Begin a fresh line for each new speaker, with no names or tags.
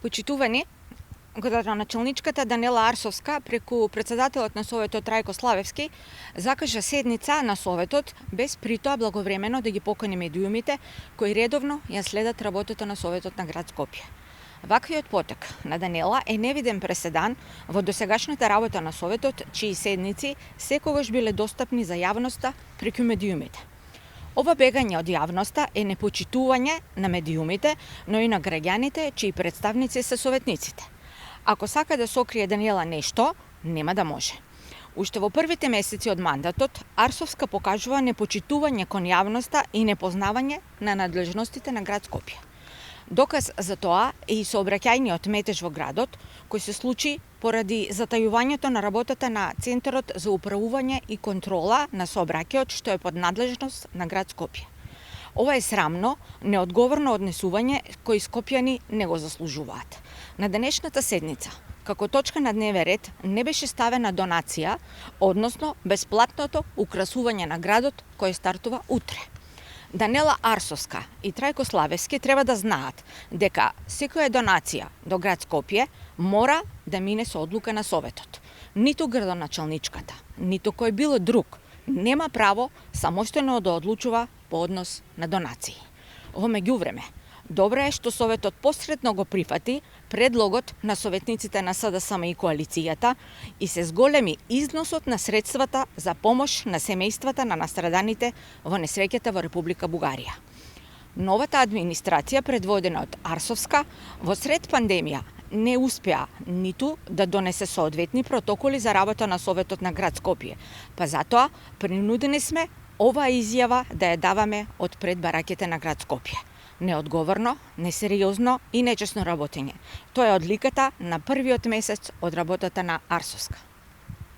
Почитувани, градоначалничката Данела Арсовска преку председателот на Советот Трајко Славевски закажа седница на Советот без при тоа благовремено да ги покани медиумите кои редовно ја следат работата на Советот на град Скопје. Ваквиот потек на Данела е невиден преседан во досегашната работа на Советот, чии седници секогаш биле достапни за јавноста преку медиумите. Ова бегање од јавноста е непочитување на медиумите, но и на граѓаните чии представници се советниците. Ако сака да сокрие Даниела нешто, нема да може. Уште во првите месеци од мандатот, Арсовска покажува непочитување кон јавноста и непознавање на надлежностите на град Скопје. Доказ за тоа е и сообраќајниот метеж во градот, кој се случи поради затајувањето на работата на Центарот за управување и контрола на сообраќајот, што е под надлежност на град Скопје. Ова е срамно, неодговорно однесување кои скопјани не го заслужуваат. На денешната седница, како точка на дневен ред, не беше ставена донација, односно бесплатното украсување на градот кој стартува утре. Данела Арсовска и Трајко Славевски треба да знаат дека секоја донација до град Скопје мора да мине со одлука на Советот. Ниту градоначалничката, ниту кој било друг нема право самостојно да одлучува по однос на донации. Во меѓувреме, добро е што Советот посредно го прифати предлогот на советниците на СДСМ и коалицијата и се зголеми износот на средствата за помош на семејствата на настраданите во несреќата во Република Бугарија. Новата администрација, предводена од Арсовска, во сред пандемија не успеа ниту да донесе соодветни протоколи за работа на Советот на град Скопје, па затоа принудени сме оваа изјава да ја даваме од пред бараќите на град Скопје. Неодговорно, несериозно и нечесно работење. Тоа е одликата на првиот месец од работата на Арсовска.